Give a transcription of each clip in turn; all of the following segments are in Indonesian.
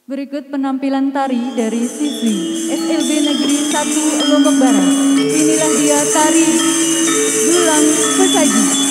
Berikut penampilan tari dari siswi SLB Negeri 1 Lombok Barat. Inilah dia tari Dulang Sesaji.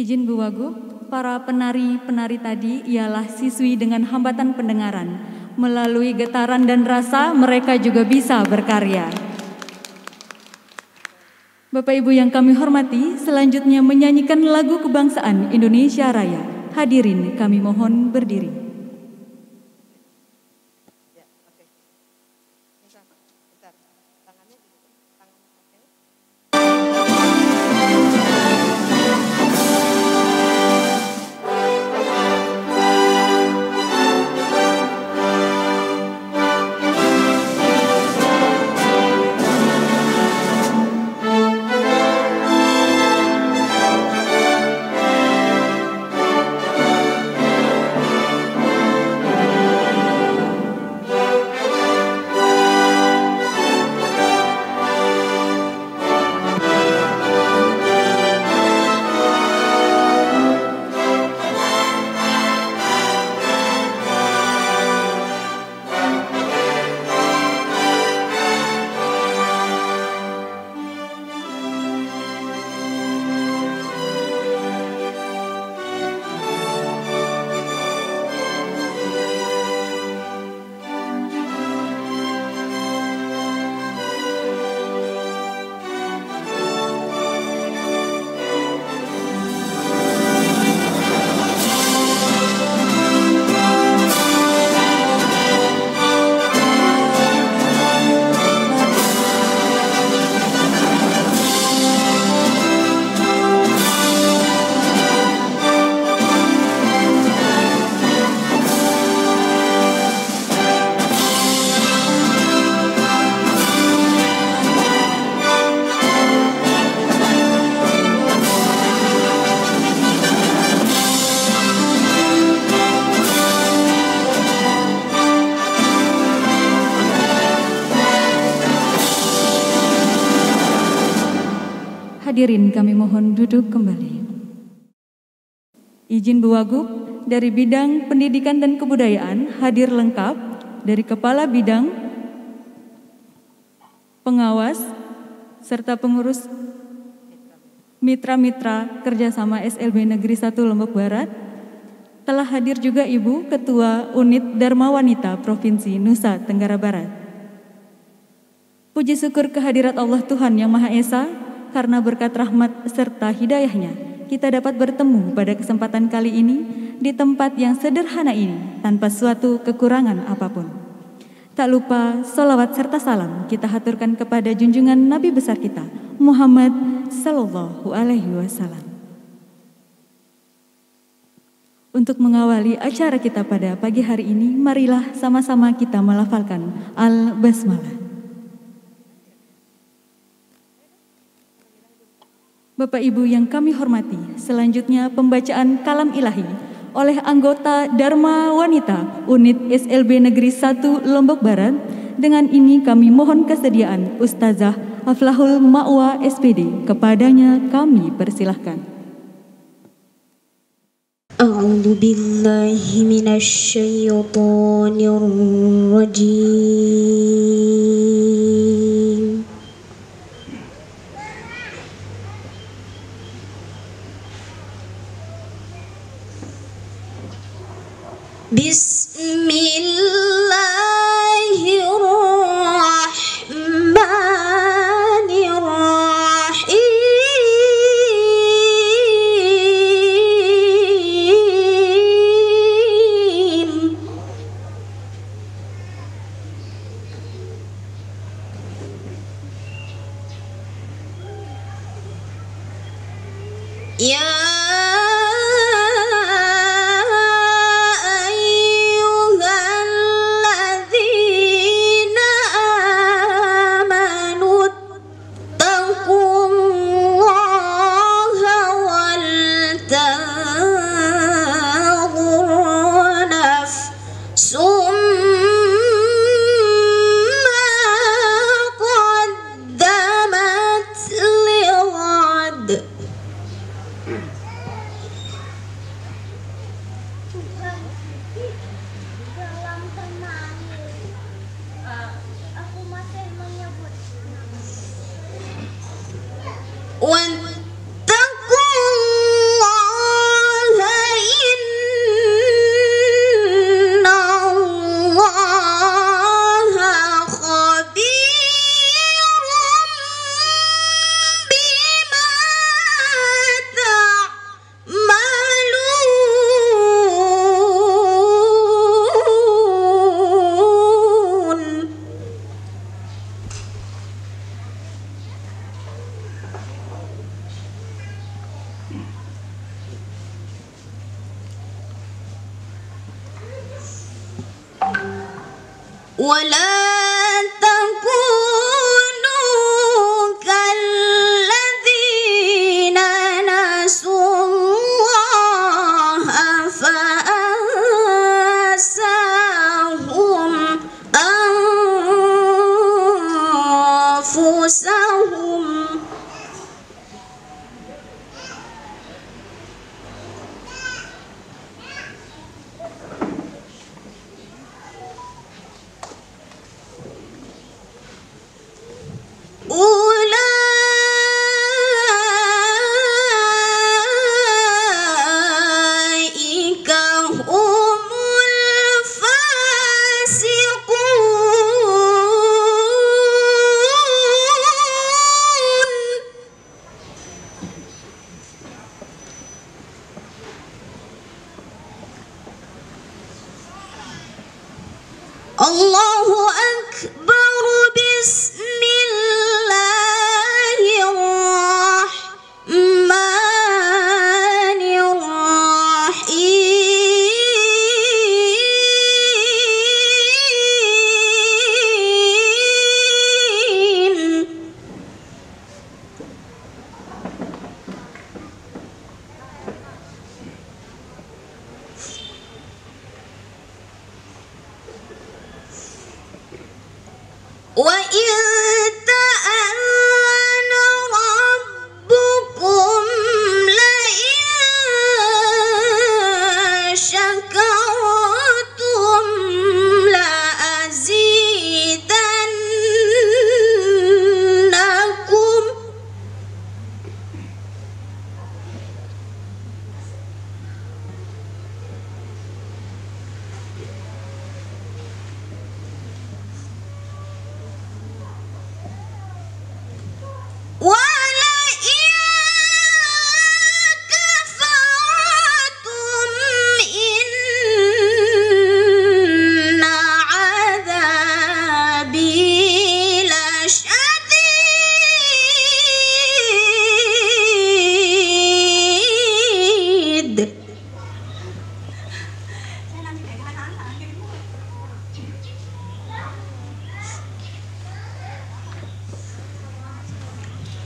Izin Bu Wagub, para penari-penari tadi ialah siswi dengan hambatan pendengaran. Melalui getaran dan rasa, mereka juga bisa berkarya. Bapak Ibu yang kami hormati, selanjutnya menyanyikan lagu kebangsaan Indonesia Raya. Hadirin kami mohon berdiri. Hadirin kami mohon duduk kembali. Izin Buwagub dari bidang pendidikan dan kebudayaan hadir lengkap dari Kepala Bidang, pengawas, serta pengurus mitra-mitra kerjasama SLB Negeri 1 Lombok Barat. Telah hadir juga Ibu Ketua Unit Dharma Wanita Provinsi Nusa Tenggara Barat. Puji syukur kehadirat Allah Tuhan Yang Maha Esa, karena berkat rahmat serta hidayahnya, kita dapat bertemu pada kesempatan kali ini di tempat yang sederhana ini tanpa suatu kekurangan apapun. Tak lupa sholawat serta salam kita haturkan kepada junjungan Nabi besar kita, Muhammad Sallallahu Alaihi Wasallam. Untuk mengawali acara kita pada pagi hari ini, marilah sama-sama kita melafalkan Al-Basmalah. Bapak Ibu yang kami hormati, selanjutnya pembacaan kalam ilahi oleh anggota Dharma Wanita Unit SLB Negeri 1 Lombok Barat. Dengan ini kami mohon kesediaan Ustazah Aflahul Ma'wa SPD, kepadanya kami persilahkan. A'udzu billahi minasy syaithanir rajim. Bismillahirrahmanirrahim. Ya wala takunu kalladzina nasullaha fa'ansahum anfusahum. Allahu Akbar. Bismillahirrahmanirrahim. Wa in ta'ala rabbuka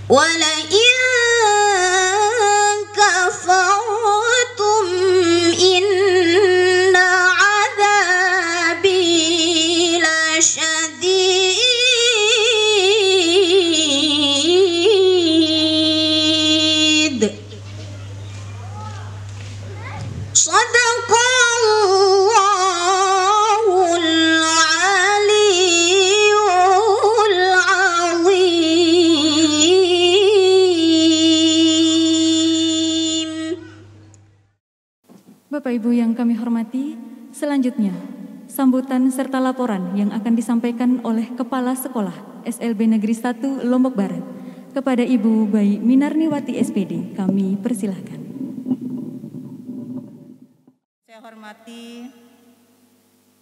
ولئن كفرتم إن عذابي لشديد صدق الله العلي العظيم. Bapak Ibu yang kami hormati, selanjutnya sambutan serta laporan yang akan disampaikan oleh Kepala Sekolah SLB Negeri 1 Lombok Barat kepada Ibu Bayi Minarniwati SPD. Kami persilahkan. Saya hormati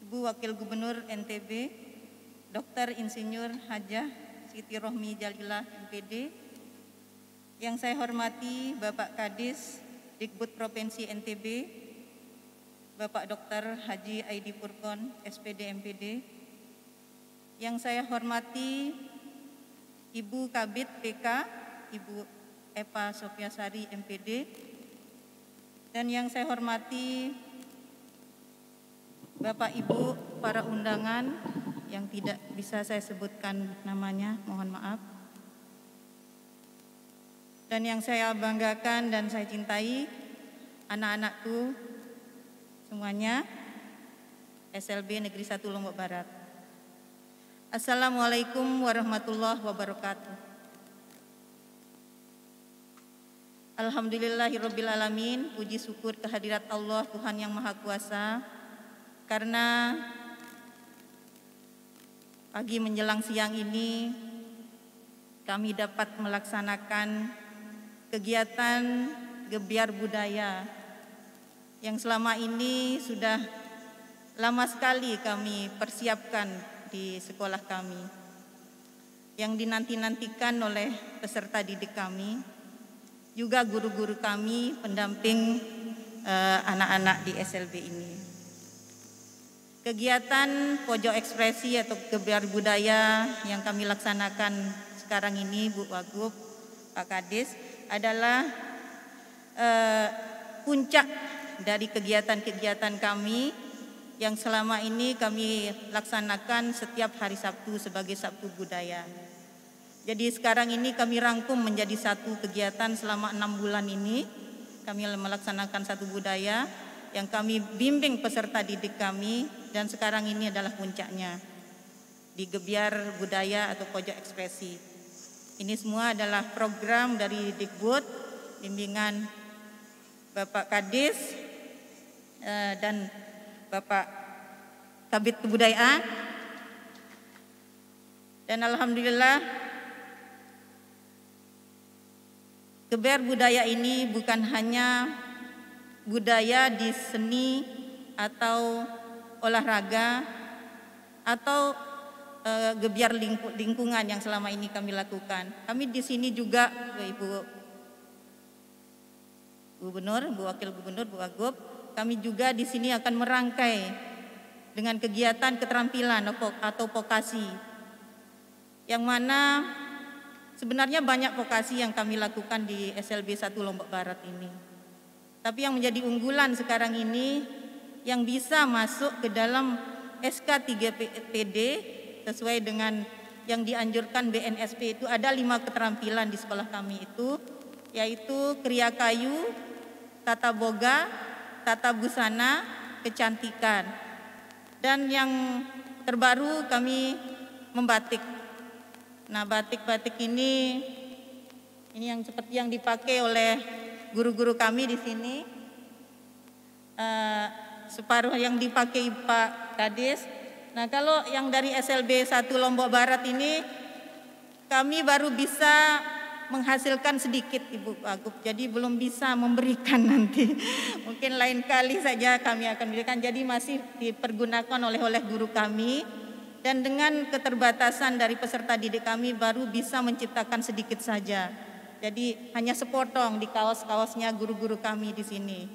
Ibu Wakil Gubernur NTB, Dr. Insinyur Hajah Siti Rohmi Jalilah MPD. Yang saya hormati Bapak Kadis Dikbud Provinsi NTB, Bapak Dr. Haji Aidi Purkon SPD MPD. Yang saya hormati Ibu Kabid PK, Ibu Eva Sofiasari MPD. Dan yang saya hormati Bapak Ibu para undangan yang tidak bisa saya sebutkan namanya, mohon maaf. Dan yang saya banggakan dan saya cintai, anak-anakku semuanya, SLB Negeri 1 Lombok Barat. Assalamualaikum warahmatullahi wabarakatuh. Alhamdulillahirrabbilalamin, puji syukur kehadirat Allah Tuhan Yang Maha Kuasa, karena pagi menjelang siang ini kami dapat melaksanakan kegiatan gebiar budaya yang selama ini sudah lama sekali kami persiapkan di sekolah kami, yang dinanti-nantikan oleh peserta didik kami, juga guru-guru kami pendamping anak-anak di SLB ini. Kegiatan pojok ekspresi atau gebiar budaya yang kami laksanakan sekarang ini, Bu Wagub, Pak Kadis, adalah puncak dari kegiatan-kegiatan kami yang selama ini kami laksanakan setiap hari Sabtu sebagai Sabtu Budaya. Jadi sekarang ini kami rangkum menjadi satu kegiatan selama 6 bulan ini. Kami melaksanakan satu budaya yang kami bimbing peserta didik kami, dan sekarang ini adalah puncaknya di gebiar budaya atau pojok ekspresi. Ini semua adalah program dari Dikbud, bimbingan Bapak Kadis dan Bapak Kabid Kebudayaan. Dan alhamdulillah gebiar budaya ini bukan hanya budaya di seni atau olahraga atau gebiar lingkungan yang selama ini kami lakukan. Kami di sini juga, Ibu Gubernur, Bu Wakil Gubernur, Bu Wagub, kami juga di sini akan merangkai dengan kegiatan keterampilan atau vokasi, yang mana sebenarnya banyak vokasi yang kami lakukan di SLB 1 Lombok Barat ini. Tapi yang menjadi unggulan sekarang ini yang bisa masuk ke dalam SK 3PD sesuai dengan yang dianjurkan BNSP itu ada 5 keterampilan di sekolah kami itu, yaitu kriya kayu, tata boga, tata busana, kecantikan. Dan yang terbaru kami membatik. Nah, batik-batik ini yang seperti yang dipakai oleh guru-guru kami di sini. Separuh yang dipakai Pak Kadis. Nah, kalau yang dari SLB 1 Lombok Barat ini kami baru bisa menghasilkan sedikit, Ibu Wagub. Jadi belum bisa memberikan nanti. Mungkin lain kali saja kami akan berikan. Jadi masih dipergunakan oleh guru kami. Dan dengan keterbatasan dari peserta didik kami baru bisa menciptakan sedikit saja. Jadi hanya sepotong di kaos-kaosnya guru-guru kami di sini.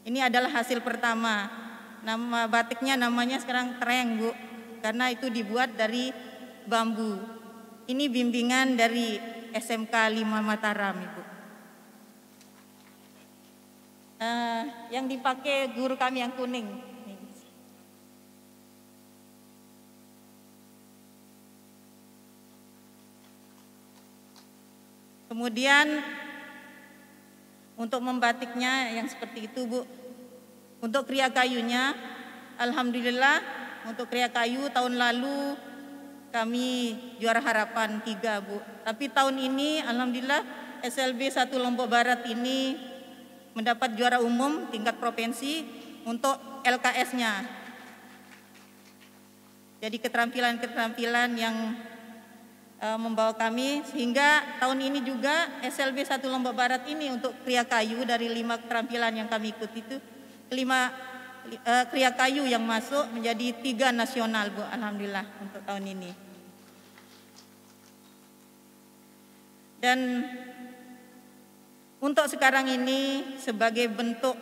Ini adalah hasil pertama. Nama batiknya namanya sekarang treng, Bu, karena itu dibuat dari bambu. Ini bimbingan dari SMK 5 Mataram, Ibu. Yang dipakai guru kami yang kuning. Kemudian untuk membatiknya yang seperti itu, Bu. Untuk kriya kayunya, alhamdulillah untuk kriya kayu tahun lalu kami juara harapan 3, Bu. Tapi tahun ini alhamdulillah SLB 1 Lombok Barat ini mendapat juara umum tingkat provinsi untuk LKS-nya. Jadi keterampilan-keterampilan yang membawa kami, sehingga tahun ini juga SLB 1 Lombok Barat ini untuk kriya kayu dari 5 keterampilan yang kami ikuti itu 5 kriya kayu yang masuk menjadi 3 nasional, Bu, alhamdulillah untuk tahun ini. Dan untuk sekarang ini sebagai bentuk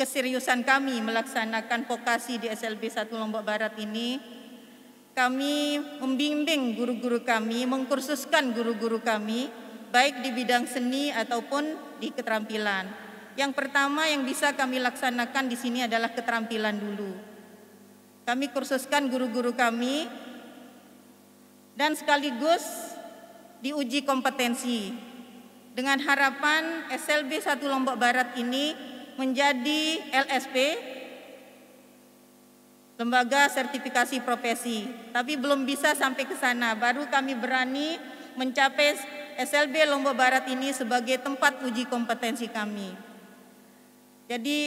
keseriusan kami melaksanakan vokasi di SLB 1 Lombok Barat ini, kami membimbing guru-guru kami, mengkursuskan guru-guru kami, baik di bidang seni ataupun di keterampilan. Yang pertama yang bisa kami laksanakan di sini adalah keterampilan dulu. Kami kursuskan guru-guru kami dan sekaligus diuji kompetensi dengan harapan SLB 1 Lombok Barat ini menjadi LSP, Lembaga Sertifikasi Profesi, tapi belum bisa sampai ke sana. Baru kami berani mencapai SLB Lombok Barat ini sebagai tempat uji kompetensi kami. Jadi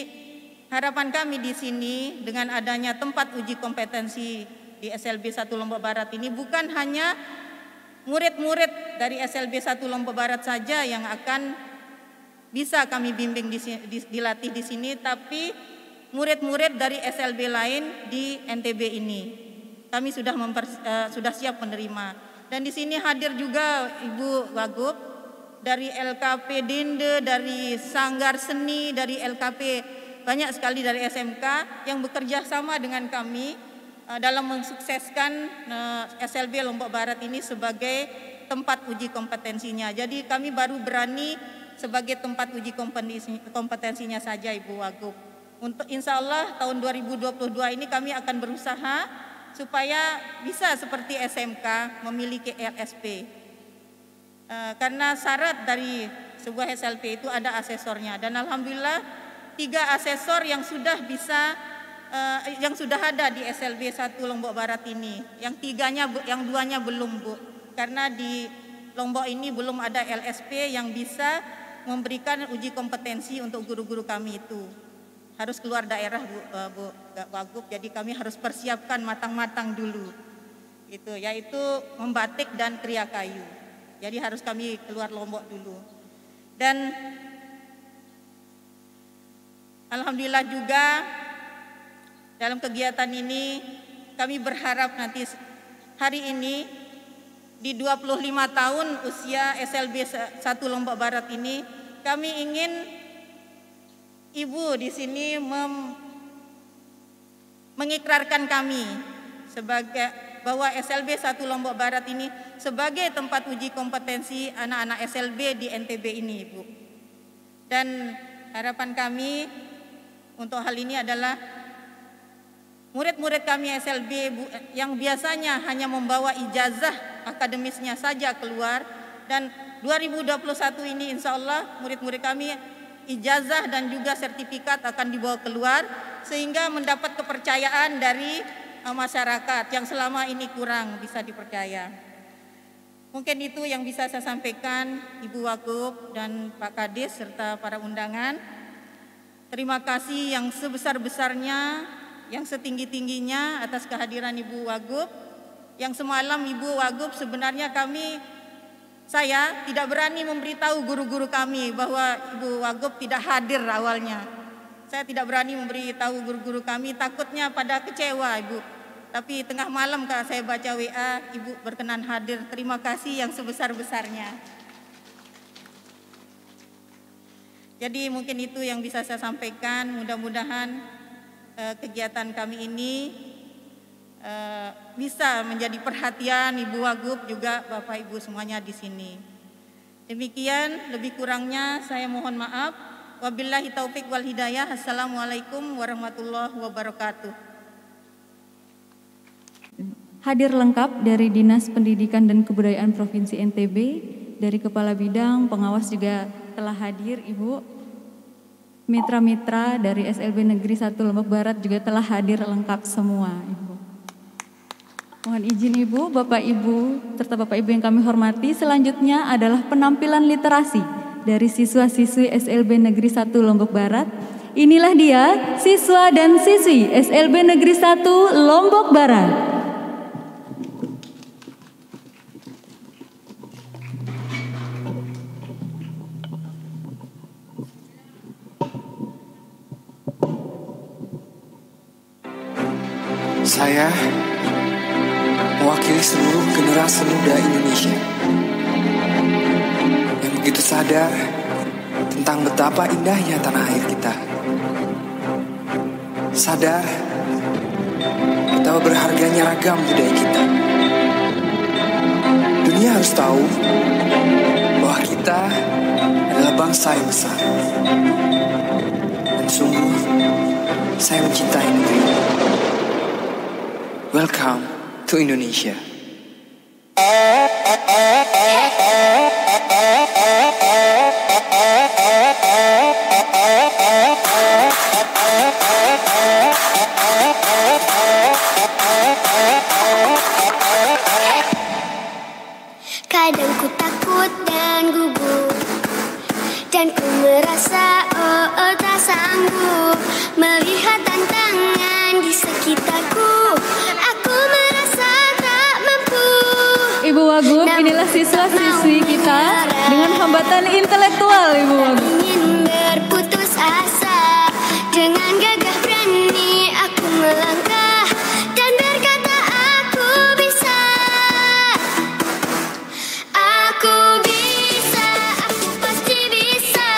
harapan kami di sini dengan adanya tempat uji kompetensi di SLB 1 Lombok Barat ini bukan hanya murid-murid dari SLB 1 Lombok Barat saja yang akan bisa kami bimbing dilatih di sini, tapi murid-murid dari SLB lain di NTB ini kami sudah siap menerima. Dan di sini hadir juga Ibu Wagub dari LKP Dinde, dari Sanggar Seni, dari LKP banyak sekali dari SMK yang bekerja sama dengan kami dalam mensukseskan SLB Lombok Barat ini sebagai tempat uji kompetensinya. Jadi kami baru berani sebagai tempat uji kompetensinya saja, Ibu Wagub. Untuk insya Allah tahun 2022 ini kami akan berusaha supaya bisa seperti SMK memiliki LSP. Karena syarat dari sebuah SLP itu ada asesornya, dan alhamdulillah 3 asesor yang sudah ada di SLB 1 Lombok Barat ini. Yang 2-nya belum, Bu. Karena di Lombok ini belum ada LSP yang bisa memberikan uji kompetensi untuk guru-guru kami itu. Harus keluar daerah, Bu Wagub, jadi kami harus persiapkan matang-matang dulu. Itu yaitu membatik dan kriya kayu. Jadi harus kami keluar Lombok dulu. Dan alhamdulillah juga dalam kegiatan ini kami berharap nanti hari ini di 25 tahun usia SLB 1 Lombok Barat ini, kami ingin Ibu di sini mengikrarkan kami sebagai bahwa SLB 1 Lombok Barat ini sebagai tempat uji kompetensi anak-anak SLB di NTB ini, Ibu. Dan harapan kami untuk hal ini adalah murid-murid kami SLB yang biasanya hanya membawa ijazah akademisnya saja keluar, dan 2021 ini insya Allah murid-murid kami ijazah dan juga sertifikat akan dibawa keluar, sehingga mendapat kepercayaan dari masyarakat yang selama ini kurang bisa dipercaya. Mungkin itu yang bisa saya sampaikan, Ibu Wagub dan Pak Kadis serta para undangan. Terima kasih yang sebesar-besarnya, yang setinggi-tingginya atas kehadiran Ibu Wagub. Yang semalam Ibu Wagub sebenarnya saya tidak berani memberitahu guru-guru kami bahwa Ibu Wagub tidak hadir awalnya. Saya tidak berani memberitahu guru-guru kami, takutnya pada kecewa, Ibu. Tapi tengah malam kalau saya baca WA, Ibu berkenan hadir. Terima kasih yang sebesar-besarnya. Jadi mungkin itu yang bisa saya sampaikan. Mudah-mudahan kegiatan kami ini bisa menjadi perhatian Ibu Wagub juga Bapak Ibu semuanya di sini. Demikian, lebih kurangnya saya mohon maaf. Wabillahi taufik wal hidayah. Assalamualaikum warahmatullahi wabarakatuh. Hadir lengkap dari Dinas Pendidikan dan Kebudayaan Provinsi NTB, dari Kepala Bidang, pengawas juga telah hadir, Ibu. Mitra-mitra dari SLB Negeri 1 Lombok Barat juga telah hadir lengkap semua, Ibu. Mohon izin Ibu, Bapak Ibu, serta Bapak Ibu yang kami hormati, selanjutnya adalah penampilan literasi dari siswa-siswi SLB Negeri 1 Lombok Barat. Inilah dia, siswa dan siswi SLB Negeri 1 Lombok Barat. Saya mewakili seluruh generasi muda Indonesia yang begitu sadar tentang betapa indahnya tanah air kita. Sadar betapa berharganya ragam budaya kita. Dunia harus tahu bahwa kita adalah bangsa yang besar. Dan sungguh saya mencintai negeri. Welcome to Indonesia. Kadang ku takut dan gugup, dan ku merasa tak sanggup melihat tantangan di sekitarku. Aku merasa tak mampu. Ibu Wagub, inilah siswa-siswi kita dengan hambatan intelektual, Ibu Wagub. Ingin berputus asa, dengan gagah berani aku melangkah dan berkata aku bisa. Aku bisa, aku pasti bisa.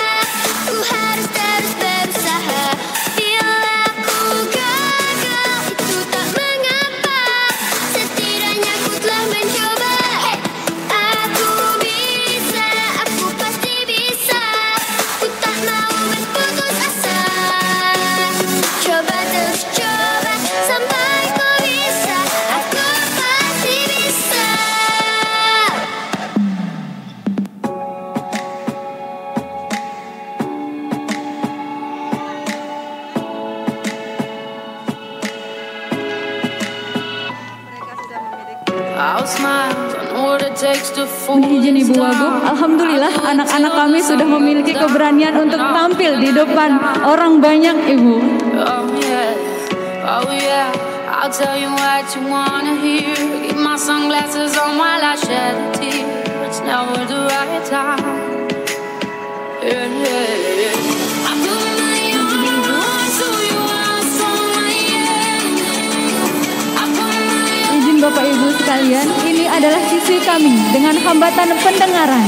Ku harus terus berusaha. Bila ku gagal itu tak mengapa, setidaknya ku telah mencoba. Aku bisa, aku pasti bisa. Ku tak mau berputus asa. Coba terus coba sampai ku bisa. Aku pasti bisa. Mohon izin Ibu Wagub, alhamdulillah anak-anak kami sudah memiliki keberanian untuk tampil di depan orang banyak, Ibu. Oh yeah, I'll tell you what you wanna hear. Keep my sunglasses on while I shed a tear. It's never the right time. Yeah, yeah, yeah. I put my arm around you, I'm strong, I put my Izin Bapak Ibu sekalian, ini adalah siswi kami dengan hambatan pendengaran.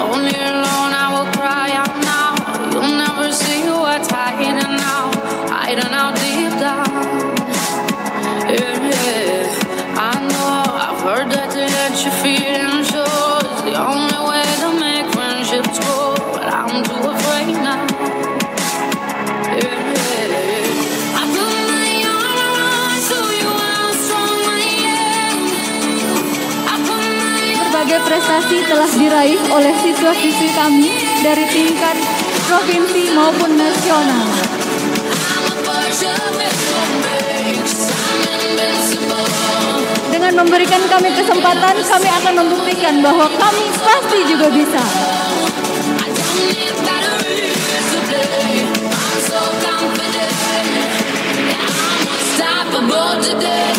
Only alone I will cry out now. You'll never see what's hiding out deep down. Yeah, yeah. I know I've heard that to let you feel and show is the only way to make friendships grow, but I'm too afraid now. Yeah, yeah. I put my arm around you, I'm strong, I put my Berbagai prestasi telah diraih oleh siswa-siswi kami dari tingkat provinsi maupun nasional. Dengan memberikan kami kesempatan, kami akan membuktikan bahwa kami pasti juga bisa. Unstoppable today.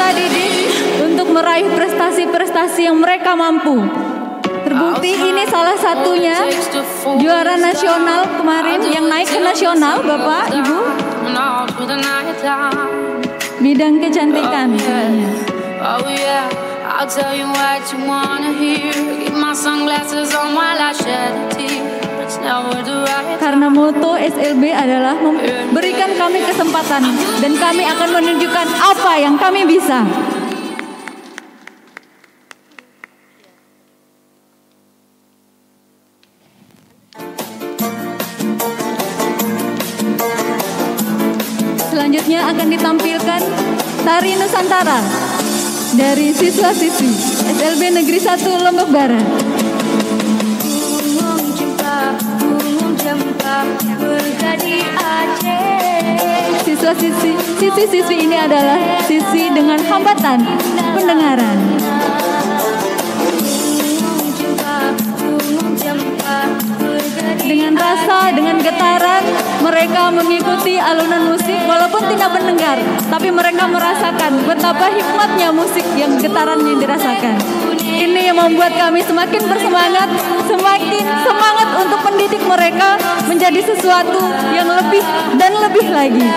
mereka didik untuk meraih prestasi-prestasi yang mereka mampu. Terbukti ini salah satunya juara nasional kemarin yang naik ke nasional, Bapak, Ibu. Bidang kecantikan. Oh yeah, I'll tell you what you wanna hear. Keep my sunglasses on while I shed a tear. It's never the right time. Karena moto SLB adalah memberikan kami kesempatan dan kami akan menunjukkan apa yang kami bisa. Selanjutnya akan ditampilkan Tari Nusantara dari siswa-siswi SLB Negeri 1 Lombok Barat. Siswi-siswi ini adalah siswi dengan hambatan pendengaran. Dengan rasa, dengan getaran, mereka mengikuti alunan musik walaupun tidak mendengar, tapi mereka merasakan betapa hikmatnya musik yang getarannya dirasakan. Ini yang membuat kami semakin bersemangat, semakin semangat untuk mendidik mereka menjadi sesuatu yang lebih dan lebih lagi.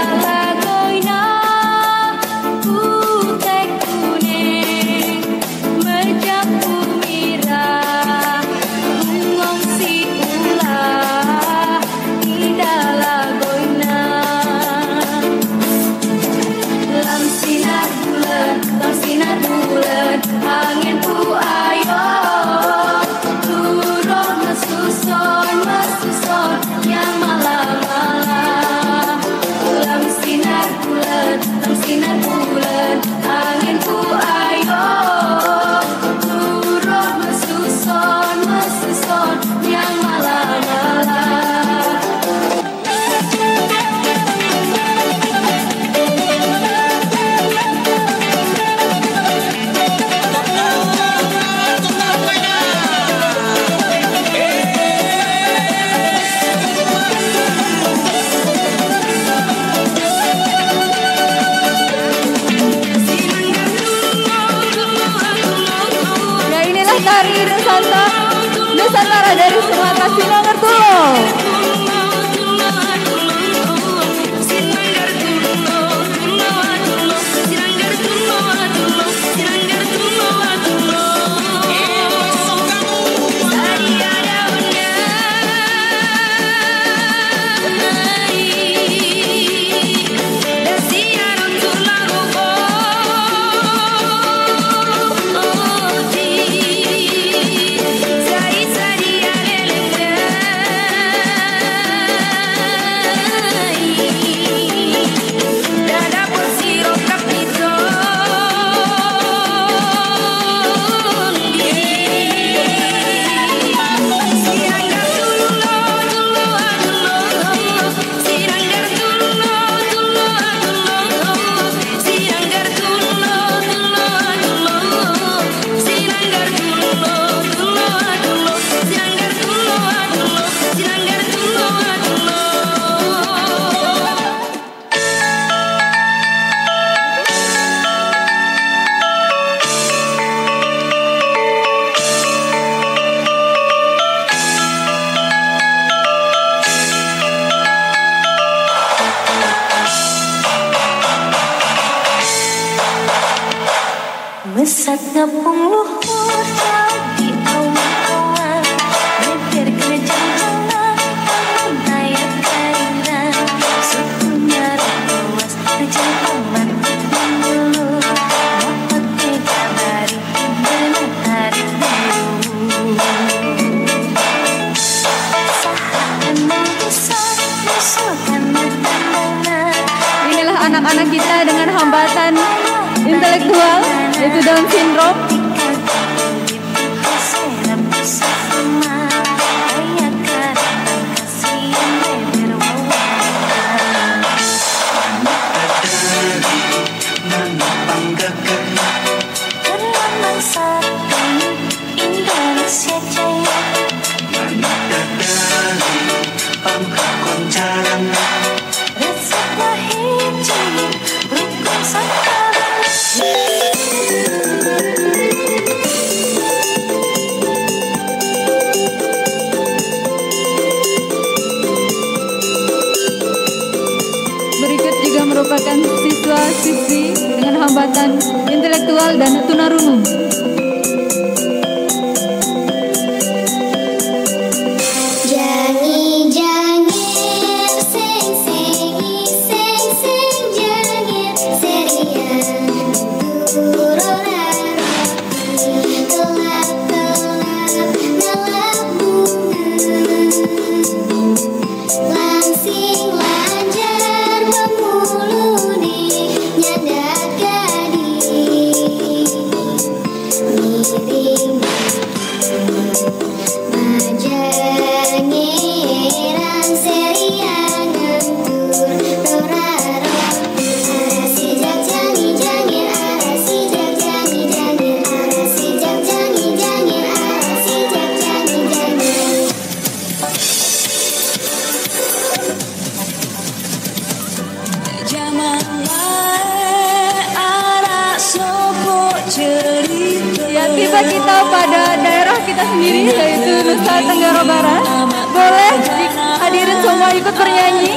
Nusantara dari Sumatera Sinangertulo. Mesat ngapung luhur di awan-awan, bibir kejangan menayat kainan, sukunya luas kejang aman dulu, dapat dikabari matahari biru. Sahaan mengusap musuhkan pandangan. Inilah anak-anak kita dengan hambatan intelektual, yaitu Down syndrome. Indonesia Jaya, rasa hiji rukun sakala. mendapatkan siswa-siswi dengan hambatan intelektual dan tunarungu. Tiba kita pada daerah kita sendiri, yaitu Nusa Tenggara Barat. Boleh hadirin semua ikut bernyanyi.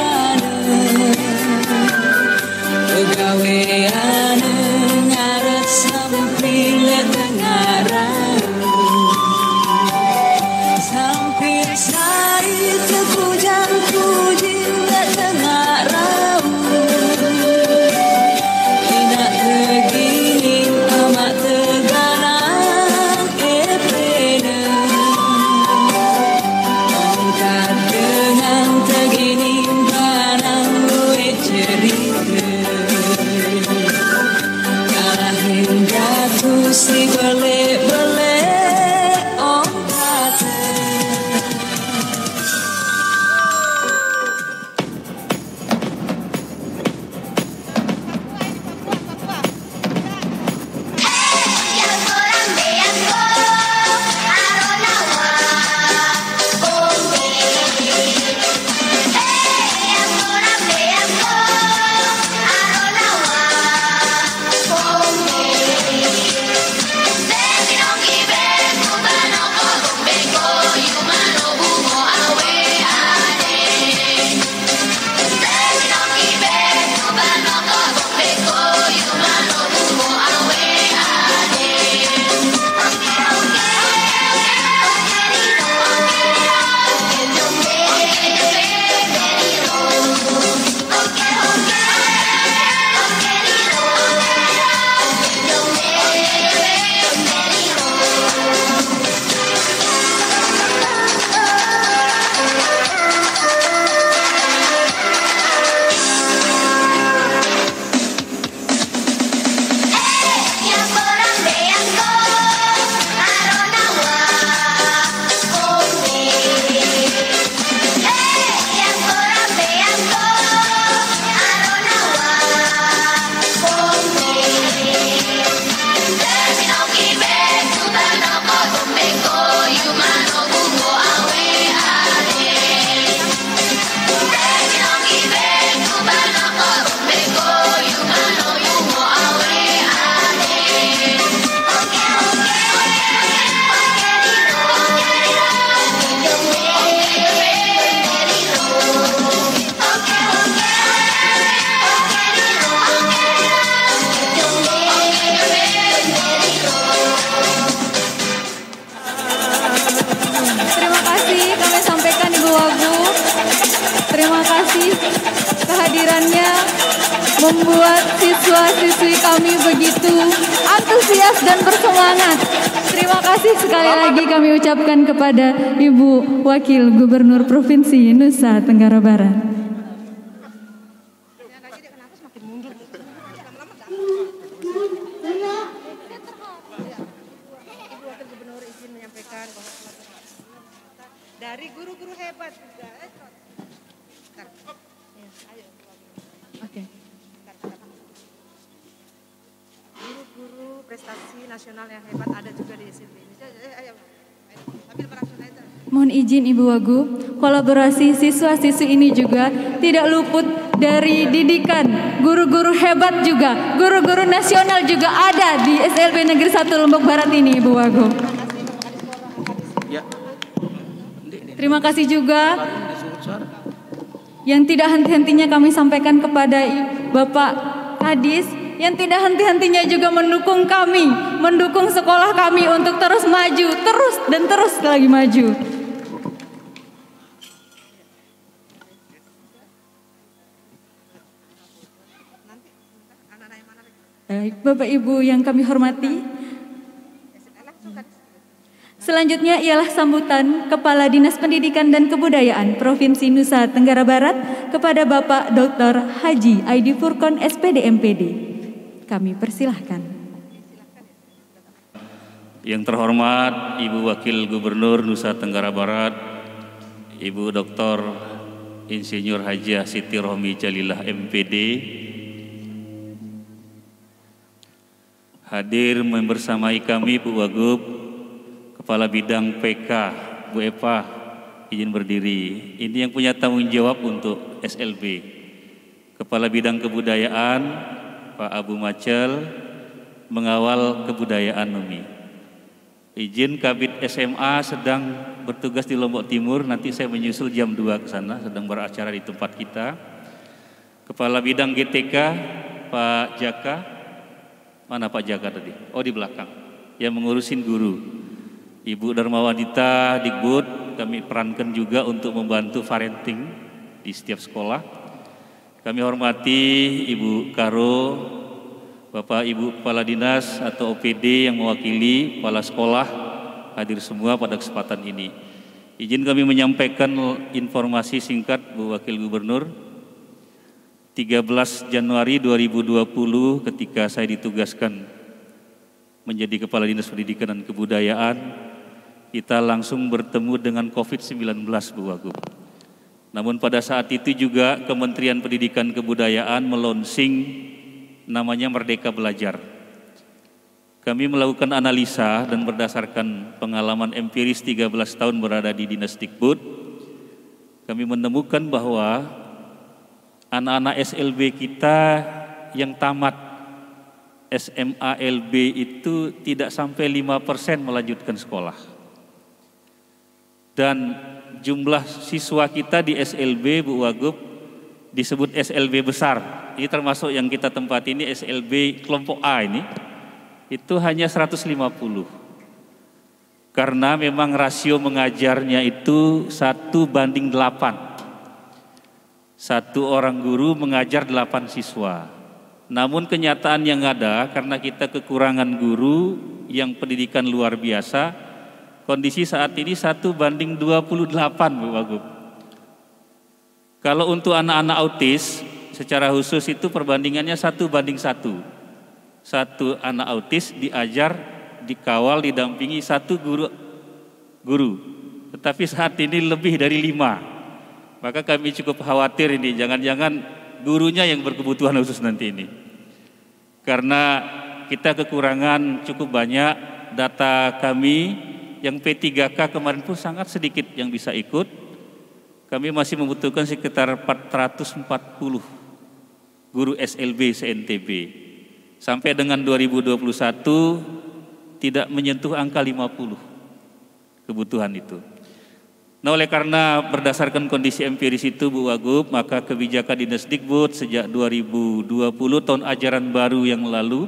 Kehadirannya membuat siswa-siswi kami begitu antusias dan bersemangat. Terima kasih sekali lagi kami ucapkan kepada Ibu Wakil Gubernur Provinsi Nusa Tenggara Barat. Dari guru-guru hebat juga. Oke. Guru-guru prestasi nasional yang hebat ada juga di sini. Ayo, ambil peran itu. Mohon izin Ibu Wagub, kolaborasi siswa-siswi ini juga tidak luput dari didikan. Guru-guru hebat juga, guru-guru nasional juga ada di SLB Negeri 1 Lombok Barat ini Ibu Wagub. Terima kasih juga yang tidak henti-hentinya kami sampaikan kepada Bapak Kadis, yang tidak henti-hentinya juga mendukung kami, mendukung sekolah kami untuk terus maju, terus dan terus lagi maju. Baik, Bapak Ibu yang kami hormati, selanjutnya ialah sambutan Kepala Dinas Pendidikan dan Kebudayaan Provinsi Nusa Tenggara Barat kepada Bapak Dr. Haji Aidi Furkon SPD MPD. Kami persilahkan. Yang terhormat Ibu Wakil Gubernur Nusa Tenggara Barat, Ibu Dr. Insinyur Hajiah Siti Rohmi Jalilah MPD, hadir membersamai kami Bu Wagub, Kepala Bidang PK, Bu Eva, izin berdiri. Ini yang punya tanggung jawab untuk SLB. Kepala Bidang Kebudayaan, Pak Abu Macel, mengawal kebudayaan Numi. Izin Kabid SMA sedang bertugas di Lombok Timur, nanti saya menyusul jam 2 ke sana, sedang beracara di tempat kita. Kepala Bidang GTK, Pak Jaka, mana Pak Jaka tadi? Oh di belakang, yang mengurusin guru. Ibu Darmawanita Dikbud, kami perankan juga untuk membantu parenting di setiap sekolah. Kami hormati Ibu Karo, Bapak Ibu Kepala Dinas atau OPD yang mewakili kepala sekolah, hadir semua pada kesempatan ini. Izin kami menyampaikan informasi singkat Bu Wakil Gubernur. 13 Januari 2020 ketika saya ditugaskan menjadi Kepala Dinas Pendidikan dan Kebudayaan, kita langsung bertemu dengan COVID-19 Bu Wagub. Namun pada saat itu juga Kementerian Pendidikan Kebudayaan melonsing namanya Merdeka Belajar. Kami melakukan analisa dan berdasarkan pengalaman empiris 13 tahun berada di Dinas Dikbud, kami menemukan bahwa anak-anak SLB kita yang tamat SMA LB itu tidak sampai 5% melanjutkan sekolah. Dan jumlah siswa kita di SLB Bu Wagub disebut SLB besar. Ini termasuk yang kita tempat ini SLB kelompok A ini, itu hanya 150. Karena memang rasio mengajarnya itu 1:8. Satu orang guru mengajar 8 siswa. Namun kenyataan yang ada karena kita kekurangan guru yang pendidikan luar biasa, kondisi saat ini 1:28 Bu Wagub. Kalau untuk anak-anak autis secara khusus itu perbandingannya 1:1. Satu anak autis diajar, dikawal, didampingi satu guru. Tetapi saat ini lebih dari 5. Maka kami cukup khawatir ini, jangan-jangan gurunya yang berkebutuhan khusus nanti ini. Karena kita kekurangan cukup banyak, data kami yang P3K kemarin pun sangat sedikit yang bisa ikut. Kami masih membutuhkan sekitar 440 guru SLB se-NTB. Sampai dengan 2021 tidak menyentuh angka 50 kebutuhan itu. Nah, oleh karena berdasarkan kondisi empiris itu Bu Wagub, maka kebijakan Dinas Dikbud sejak 2020 tahun ajaran baru yang lalu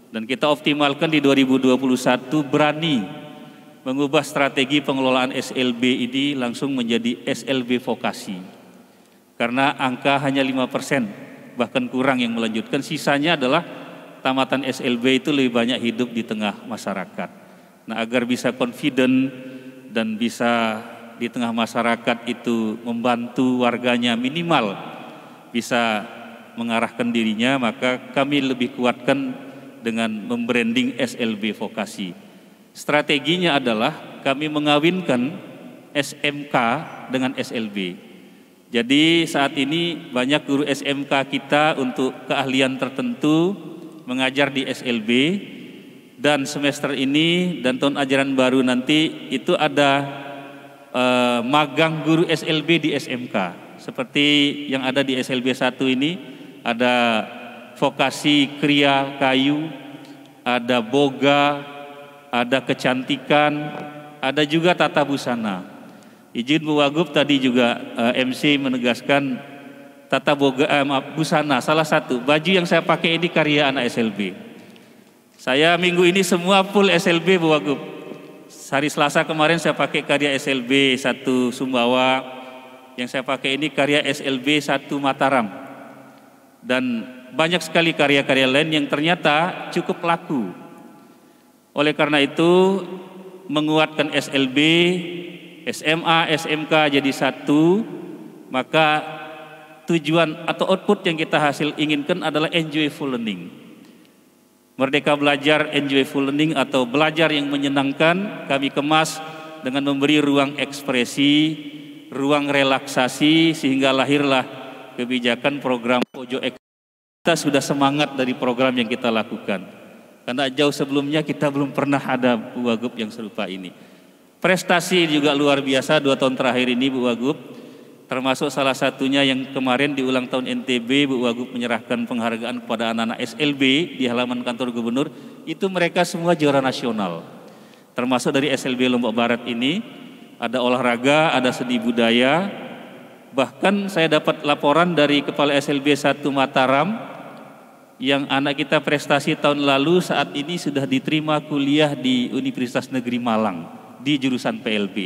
dan kita optimalkan di 2021 berani mengubah strategi pengelolaan SLB ini langsung menjadi SLB vokasi. Karena angka hanya 5%, bahkan kurang yang melanjutkan, sisanya adalah tamatan SLB itu lebih banyak hidup di tengah masyarakat. Nah, agar bisa confident dan bisa di tengah masyarakat itu membantu warganya minimal bisa mengarahkan dirinya, maka kami lebih kuatkan dengan membranding SLB vokasi. Strateginya adalah kami mengawinkan SMK dengan SLB. Jadi saat ini banyak guru SMK kita untuk keahlian tertentu mengajar di SLB, dan semester ini dan tahun ajaran baru nanti itu ada magang guru SLB di SMK. Seperti yang ada di SLB 1 ini ada vokasi kriya kayu, ada boga, ada kecantikan, ada juga tata busana. Izin Bu Wagub tadi juga MC menegaskan tata boga busana, salah satu baju yang saya pakai ini karya anak SLB. Saya minggu ini semua full SLB Bu Wagub. Hari Selasa kemarin saya pakai karya SLB 1 Sumbawa, yang saya pakai ini karya SLB 1 Mataram. Dan banyak sekali karya-karya lain yang ternyata cukup laku. Oleh karena itu menguatkan SLB, SMA, SMK jadi satu, maka tujuan atau output yang kita inginkan adalah enjoyable learning. Merdeka Belajar Enjoyable Learning atau belajar yang menyenangkan kami kemas dengan memberi ruang ekspresi, ruang relaksasi, sehingga lahirlah kebijakan program Pojok Ekspresi. Kita sudah semangat dari program yang kita lakukan, karena jauh sebelumnya kita belum pernah ada Bu Wagub yang serupa ini. Prestasi juga luar biasa 2 tahun terakhir ini Bu Wagub, termasuk salah satunya yang kemarin di ulang tahun NTB Bu Wagub menyerahkan penghargaan kepada anak-anak SLB di halaman kantor gubernur. Itu mereka semua juara nasional, termasuk dari SLB Lombok Barat ini. Ada olahraga, ada seni budaya. Bahkan saya dapat laporan dari Kepala SLB 1 Mataram, yang anak kita prestasi tahun lalu saat ini sudah diterima kuliah di Universitas Negeri Malang di jurusan PLB.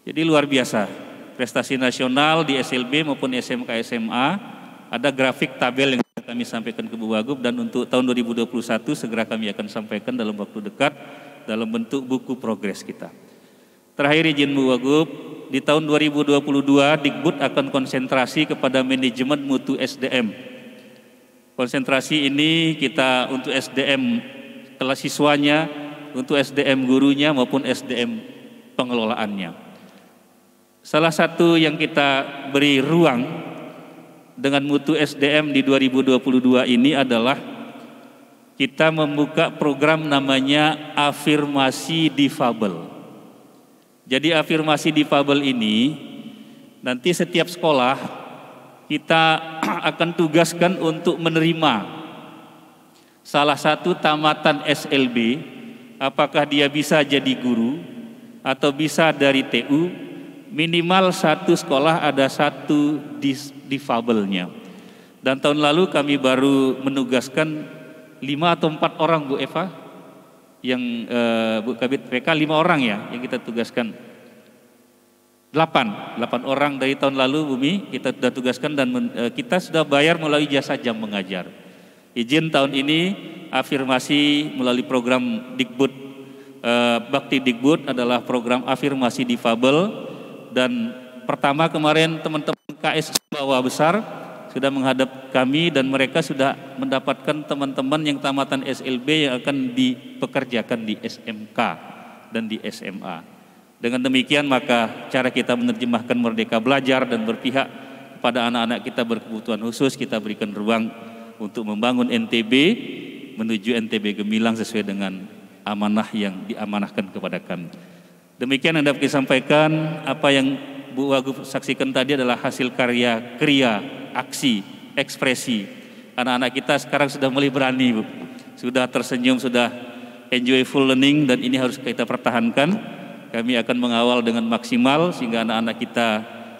Jadi luar biasa. Prestasi nasional di SLB maupun SMK SMA, ada grafik tabel yang kami sampaikan ke Bu Wagub, dan untuk tahun 2021 segera kami akan sampaikan dalam waktu dekat dalam bentuk buku progres kita. Terakhir izin Bu Wagub, di tahun 2022 Dikbud akan konsentrasi kepada manajemen mutu SDM. Konsentrasi ini kita untuk SDM kelas siswanya, untuk SDM gurunya maupun SDM pengelolaannya. Salah satu yang kita beri ruang dengan mutu SDM di 2022 ini adalah kita membuka program namanya afirmasi difabel. Jadi afirmasi difabel ini nanti setiap sekolah kita akan tugaskan untuk menerima salah satu tamatan SLB, apakah dia bisa jadi guru atau bisa dari TU. Minimal satu sekolah ada 1 difabelnya. Dan tahun lalu kami baru menugaskan 5 atau 4 orang Bu Eva, yang Bu Kabit PK 5 orang ya yang kita tugaskan. 8 orang dari tahun lalu Bumi kita sudah tugaskan, dan kita sudah bayar melalui jasa jam mengajar. Izin tahun ini afirmasi melalui program Dikbud, Bakti Dikbud adalah program afirmasi difabel. Dan pertama kemarin teman-teman KS Sumbawa Besar sudah menghadap kami, dan mereka sudah mendapatkan teman-teman yang tamatan SLB yang akan dipekerjakan di SMK dan di SMA. Dengan demikian maka cara kita menerjemahkan Merdeka Belajar dan berpihak kepada anak-anak kita berkebutuhan khusus, kita berikan ruang untuk membangun NTB menuju NTB Gemilang sesuai dengan amanah yang diamanahkan kepada kami. Demikian yang dapat disampaikan. Apa yang Bu Wagub saksikan tadi adalah hasil karya, kriya, aksi, ekspresi. Anak-anak kita sekarang sudah mulai berani Bu, sudah tersenyum, sudah enjoyable learning, dan ini harus kita pertahankan. Kami akan mengawal dengan maksimal sehingga anak-anak kita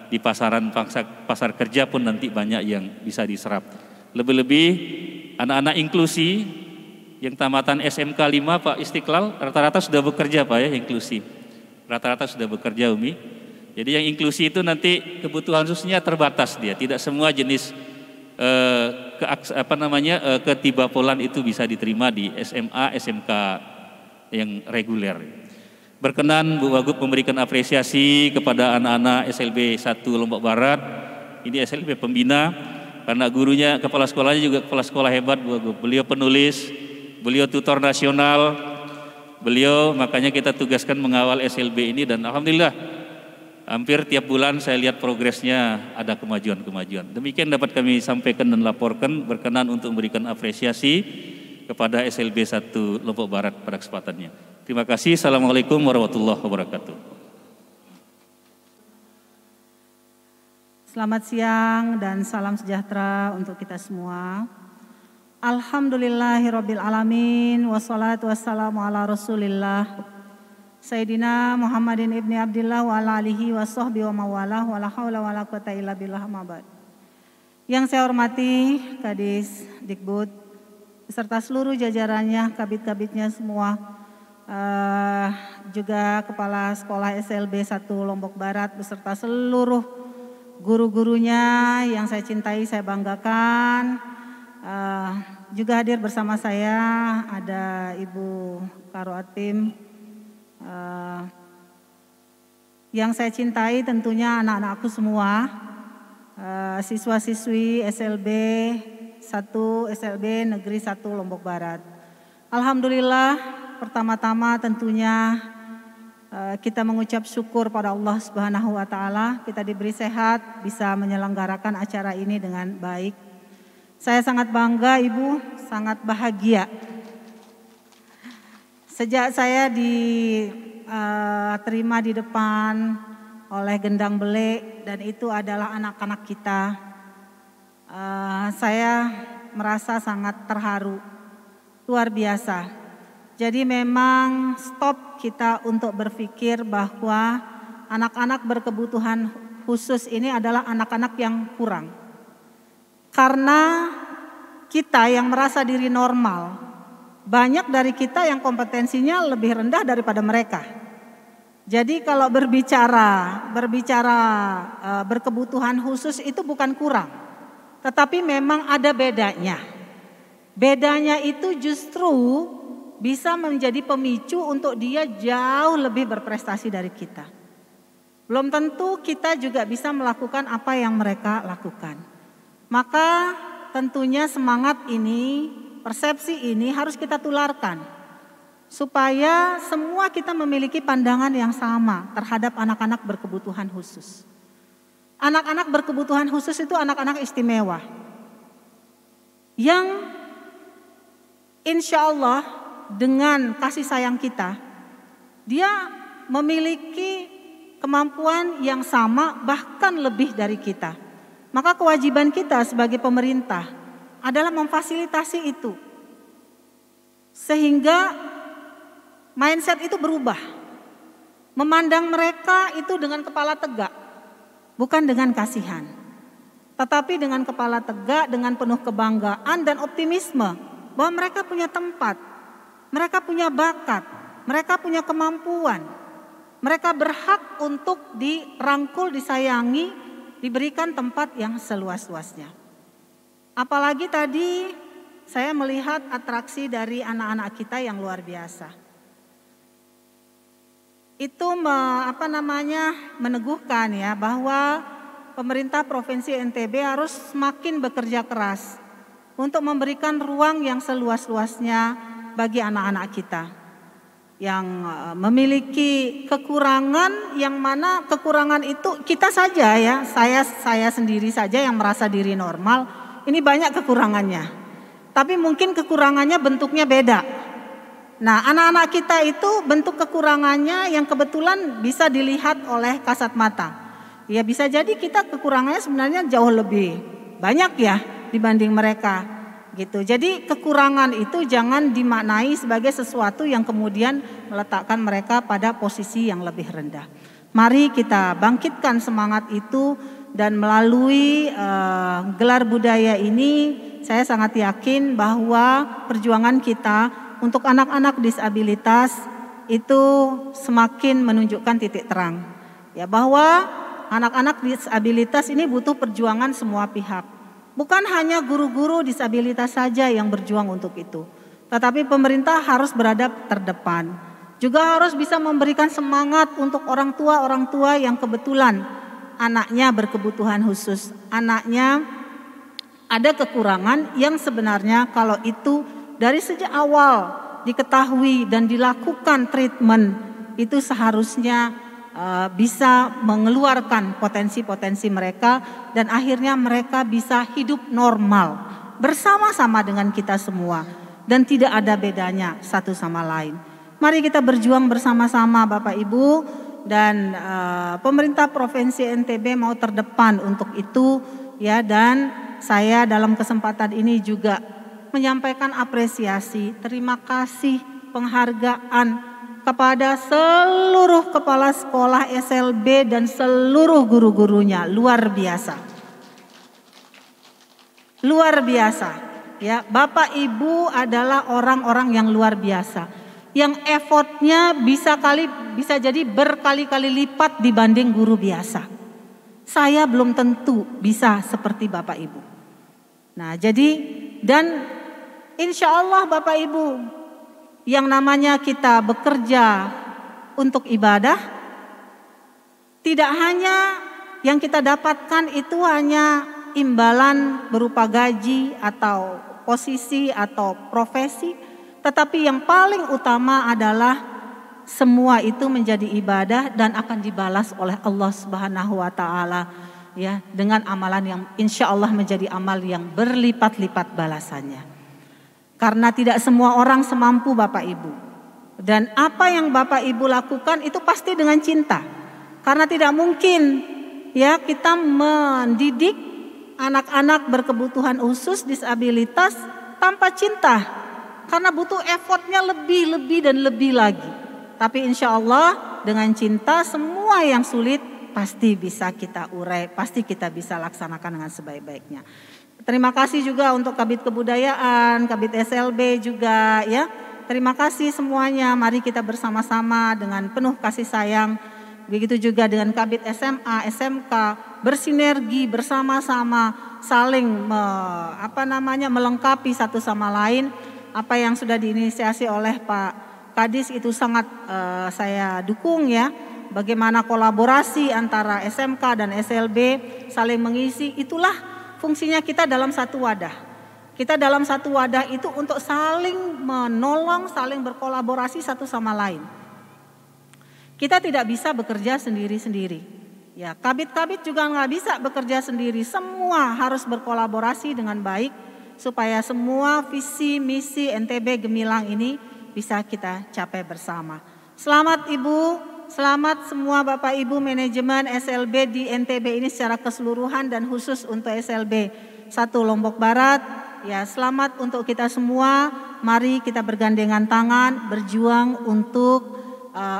di pasaran pasar kerja pun nanti banyak yang bisa diserap. Lebih-lebih anak-anak inklusi yang tamatan SMK 5 Pak Istiqlal rata-rata sudah bekerja Pak ya, inklusi. Rata-rata sudah bekerja Umi. Jadi yang inklusi itu nanti kebutuhan khususnya terbatas, dia tidak semua jenis ketibapolan itu bisa diterima di SMA, SMK yang reguler. Berkenan Bu Wagub memberikan apresiasi kepada anak-anak SLB 1 Lombok Barat. Ini SLB pembina, karena gurunya, kepala sekolahnya juga kepala sekolah hebat Bu Wagub. Beliau penulis, beliau tutor nasional. Beliau makanya kita tugaskan mengawal SLB ini, dan alhamdulillah hampir tiap bulan saya lihat progresnya ada kemajuan-kemajuan. Demikian dapat kami sampaikan dan laporkan. Berkenan untuk memberikan apresiasi kepada SLB 1 Lombok Barat pada kesempatannya. Terima kasih. Assalamualaikum warahmatullahi wabarakatuh. Selamat siang dan salam sejahtera untuk kita semua. Alhamdulillahirabbil alamin, wassalatu wassalamu ala Rasulillah Sayyidina Muhammadin ibni Abdillah wa ala alihi wa sahbihi wa mawalah wa la hawla wa la quwata illa billah ma ba'd. Yang saya hormati Kadis Dikbud beserta seluruh jajarannya, kabit-kabitnya semua, juga Kepala Sekolah SLB 1 Lombok Barat beserta seluruh guru-gurunya yang saya cintai, saya banggakan. Juga hadir bersama saya ada Ibu Karo Atim. Yang saya cintai tentunya anak-anakku semua, siswa-siswi SLB 1 SLB Negeri 1 Lombok Barat. Alhamdulillah, pertama-tama tentunya kita mengucap syukur pada Allah Subhanahu wa taala, kita diberi sehat bisa menyelenggarakan acara ini dengan baik. Saya sangat bangga Ibu, sangat bahagia. Sejak saya diterima di depan oleh Gendang Belek dan itu adalah anak-anak kita, saya merasa sangat terharu, luar biasa. Jadi memang stop kita untuk berpikir bahwa anak-anak berkebutuhan khusus ini adalah anak-anak yang kurang. Karena kita yang merasa diri normal, banyak dari kita yang kompetensinya lebih rendah daripada mereka. Jadi kalau berbicara berkebutuhan khusus itu bukan kurang, tetapi memang ada bedanya. Bedanya itu justru bisa menjadi pemicu untuk dia jauh lebih berprestasi dari kita. Belum tentu kita juga bisa melakukan apa yang mereka lakukan. Maka tentunya semangat ini, persepsi ini harus kita tularkan. Supaya semua kita memiliki pandangan yang sama terhadap anak-anak berkebutuhan khusus. Anak-anak berkebutuhan khusus itu anak-anak istimewa. Yang insya Allah dengan kasih sayang kita, dia memiliki kemampuan yang sama bahkan lebih dari kita. Maka kewajiban kita sebagai pemerintah adalah memfasilitasi itu. Sehingga mindset itu berubah. Memandang mereka itu dengan kepala tegak, bukan dengan kasihan. Tetapi dengan kepala tegak, dengan penuh kebanggaan dan optimisme bahwa mereka punya tempat, mereka punya bakat, mereka punya kemampuan. Mereka berhak untuk dirangkul, disayangi, diberikan tempat yang seluas-luasnya. Apalagi tadi saya melihat atraksi dari anak-anak kita yang luar biasa. Itu meneguhkan ya bahwa pemerintah Provinsi NTB harus semakin bekerja keras untuk memberikan ruang yang seluas-luasnya bagi anak-anak kita yang memiliki kekurangan, yang mana kekurangan itu kita saja ya, saya sendiri saja yang merasa diri normal, ini banyak kekurangannya. Tapi mungkin kekurangannya bentuknya beda. Nah, anak-anak kita itu bentuk kekurangannya yang kebetulan bisa dilihat oleh kasat mata. Ya bisa jadi kita kekurangannya sebenarnya jauh lebih banyak ya dibanding mereka. Gitu. Jadi kekurangan itu jangan dimaknai sebagai sesuatu yang kemudian meletakkan mereka pada posisi yang lebih rendah. Mari kita bangkitkan semangat itu dan melalui gelar budaya ini saya sangat yakin bahwa perjuangan kita untuk anak-anak disabilitas itu semakin menunjukkan titik terang. Ya bahwa anak-anak disabilitas ini butuh perjuangan semua pihak. Bukan hanya guru-guru disabilitas saja yang berjuang untuk itu, tetapi pemerintah harus berada terdepan. Juga harus bisa memberikan semangat untuk orang tua yang kebetulan anaknya berkebutuhan khusus. Anaknya ada kekurangan yang sebenarnya kalau itu dari sejak awal diketahui dan dilakukan treatment, itu seharusnya bisa mengeluarkan potensi-potensi mereka dan akhirnya mereka bisa hidup normal bersama-sama dengan kita semua dan tidak ada bedanya satu sama lain. Mari kita berjuang bersama-sama Bapak Ibu dan pemerintah Provinsi NTB mau terdepan untuk itu ya, dan saya dalam kesempatan ini juga menyampaikan apresiasi, terima kasih, penghargaan kepada seluruh kepala sekolah SLB dan seluruh guru-gurunya. Luar biasa. Luar biasa. Ya, Bapak Ibu adalah orang-orang yang luar biasa. Yang effortnya bisa jadi berkali-kali lipat dibanding guru biasa. Saya belum tentu bisa seperti Bapak Ibu. Nah, jadi dan insya Allah Bapak Ibu, yang namanya kita bekerja untuk ibadah, tidak hanya yang kita dapatkan itu hanya imbalan berupa gaji atau posisi atau profesi, tetapi yang paling utama adalah semua itu menjadi ibadah dan akan dibalas oleh Allah Subhanahu wa taala, ya, dengan amalan yang insya Allah menjadi amal yang berlipat-lipat balasannya. Karena tidak semua orang semampu Bapak Ibu. Dan apa yang Bapak Ibu lakukan itu pasti dengan cinta. Karena tidak mungkin ya kita mendidik anak-anak berkebutuhan khusus disabilitas tanpa cinta. Karena butuh effortnya lebih dan lebih lagi. Tapi insya Allah dengan cinta semua yang sulit pasti bisa kita urai, pasti kita bisa laksanakan dengan sebaik-baiknya. Terima kasih juga untuk Kabid Kebudayaan, Kabid SLB juga ya. Terima kasih semuanya. Mari kita bersama-sama dengan penuh kasih sayang. Begitu juga dengan Kabid SMA, SMK bersinergi bersama-sama saling melengkapi satu sama lain. Apa yang sudah diinisiasi oleh Pak Kadis itu sangat saya dukung ya. Bagaimana kolaborasi antara SMK dan SLB saling mengisi, itulah fungsinya kita dalam satu wadah. Kita dalam satu wadah itu untuk saling menolong, saling berkolaborasi satu sama lain. Kita tidak bisa bekerja sendiri-sendiri. Ya, kabit-kabit juga nggak bisa bekerja sendiri. Semua harus berkolaborasi dengan baik supaya semua visi misi NTB Gemilang ini bisa kita capai bersama. Selamat Ibu, selamat semua Bapak Ibu manajemen SLB di NTB ini secara keseluruhan dan khusus untuk SLB 1 Lombok Barat. Ya, selamat untuk kita semua. Mari kita bergandengan tangan berjuang untuk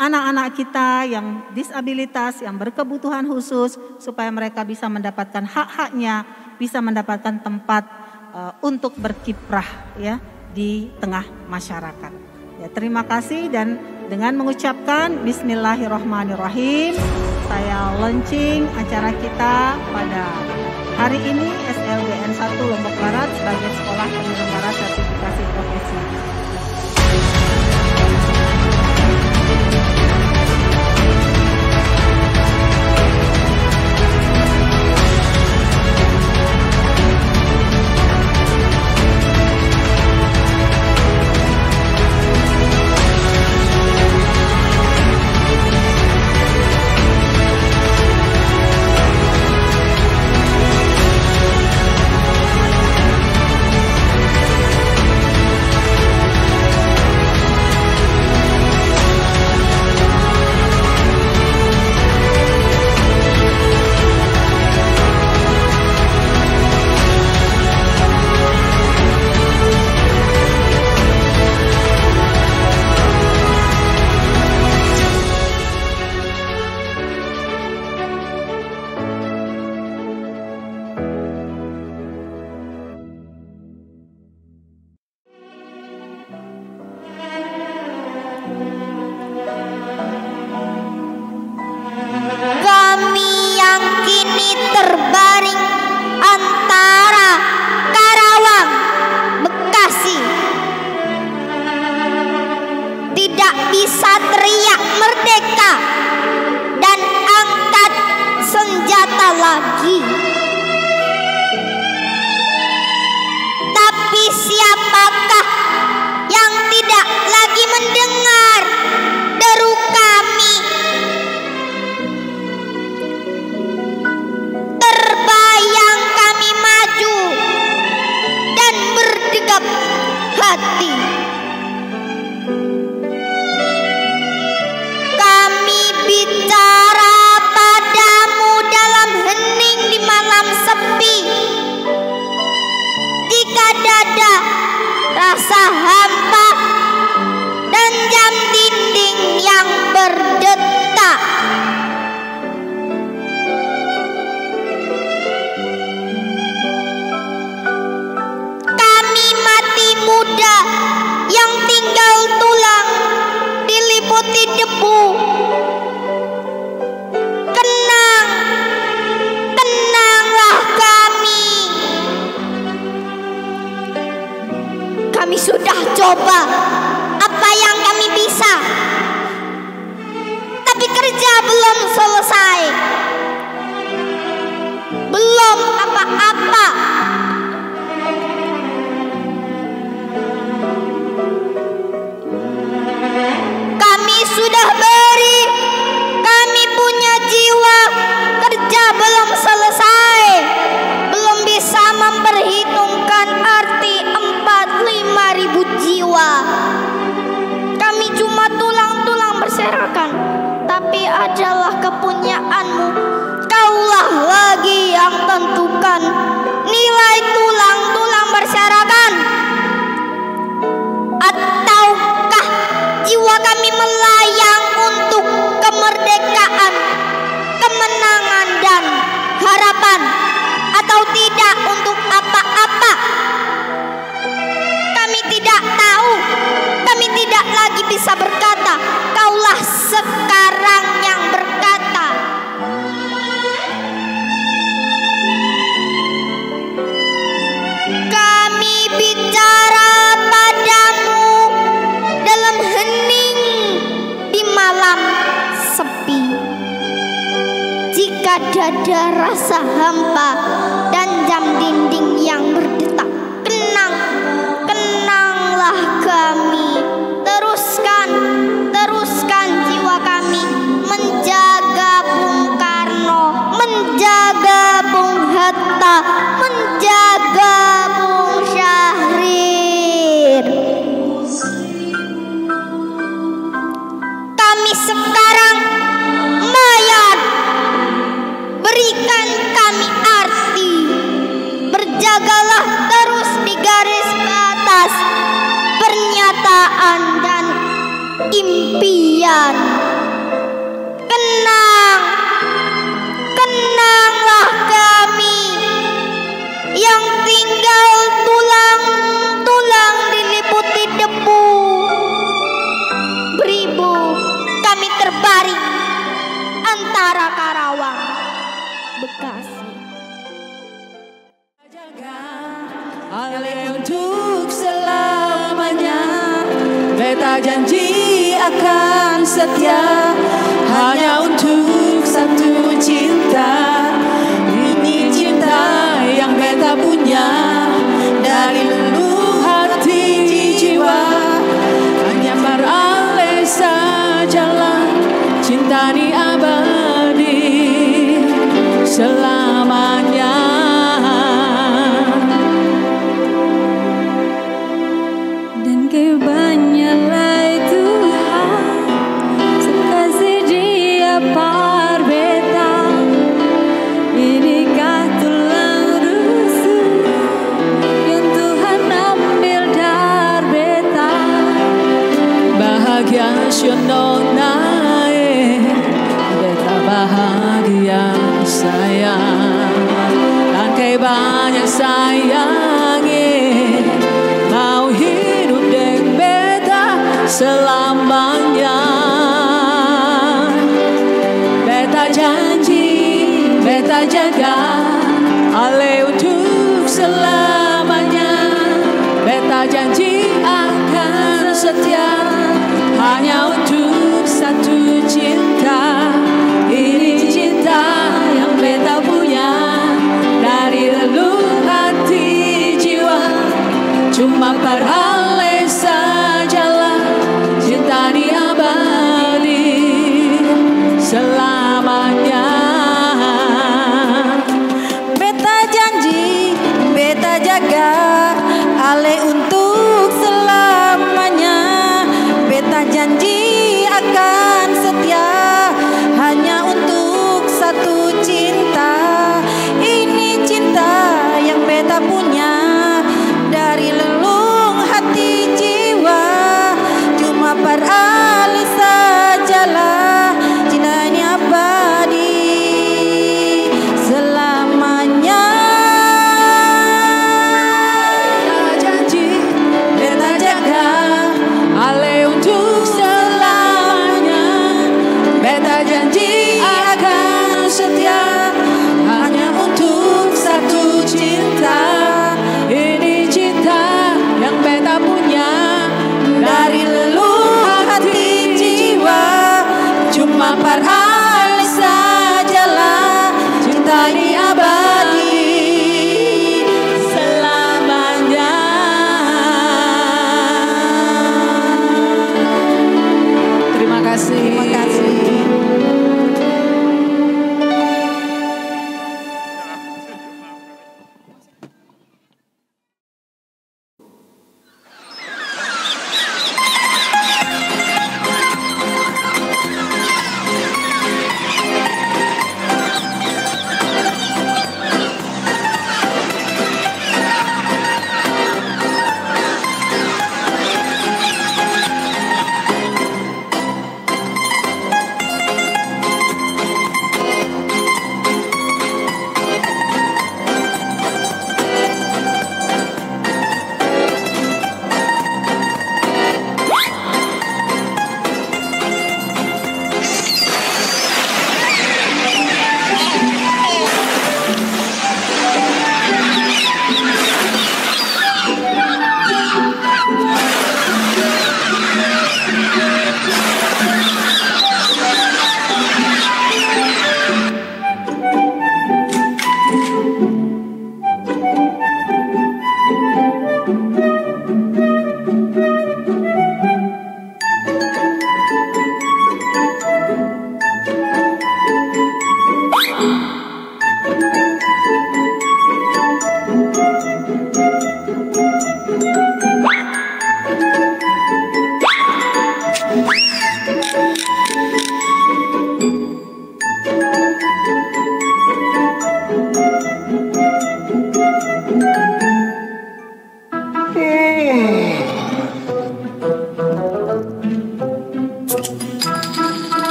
anak-anak kita yang disabilitas, yang berkebutuhan khusus supaya mereka bisa mendapatkan hak-haknya, bisa mendapatkan tempat untuk berkiprah ya di tengah masyarakat. Ya, terima kasih dan dengan mengucapkan Bismillahirrahmanirrahim, saya launching acara kita pada hari ini SLBN 1 Lombok Barat sebagai sekolah penyelenggara sertifikasi profesi. Kami sudah coba apa yang kami bisa, tapi kerja belum selesai, belum apa-apa. Kami sudah beri, kami punya jiwa, kerja belum selesai, belum bisa memperhitungkan arti 4-5 ribu jiwa. Kami cuma tulang-tulang berserakan, tapi adalah kepunyaanmu. Kaulah lagi yang tentukan nilai tulang-tulang berserakan. Ataukah jiwa kami melayang untuk kemerdekaan, kemenangan dan harapan, atau tidak untuk apa-apa? Kami tidak tahu, kami tidak lagi bisa berkata. Kaulah sekarang yang berkata. Kami bicara padamu dalam hening di malam sepi. Jika dada rasa hampa dan jam dinding yang berdetak, kenanglah kami. Teruskan jiwa kami menjaga Bung Karno, menjaga Bung Hatta, menjaga Bung Syahrir. Kami sekarang mayat, berikan kami arti. Berjagalah terus di garis batas pernyataan dan impian. Kenanglah kami yang tinggal tulang-tulang diliputi debu. Beribu kami terbaring antara Karawang, Bekasi. Ale untuk selamanya, beta janji akan setia hanya untuk satu cinta. Ini cinta yang beta punya dari luluh hati jiwa. Hanya beralih sajalah cinta ini abadi selamanya. Kebanyalah Tuhan sekasih dia par beta. Inikah tulang rusuk yang Tuhan ambil dari beta. Bahagia syonona beta bahagia sayang. Dan kayak banyak sayangnya mau hidup dengan beta selamanya. Beta janji, beta jaga ale untuk selamanya. Beta janji akan setia hanya untuk satu cinta. Ini cinta yang beta punya dari relung hati jiwa. Cuma para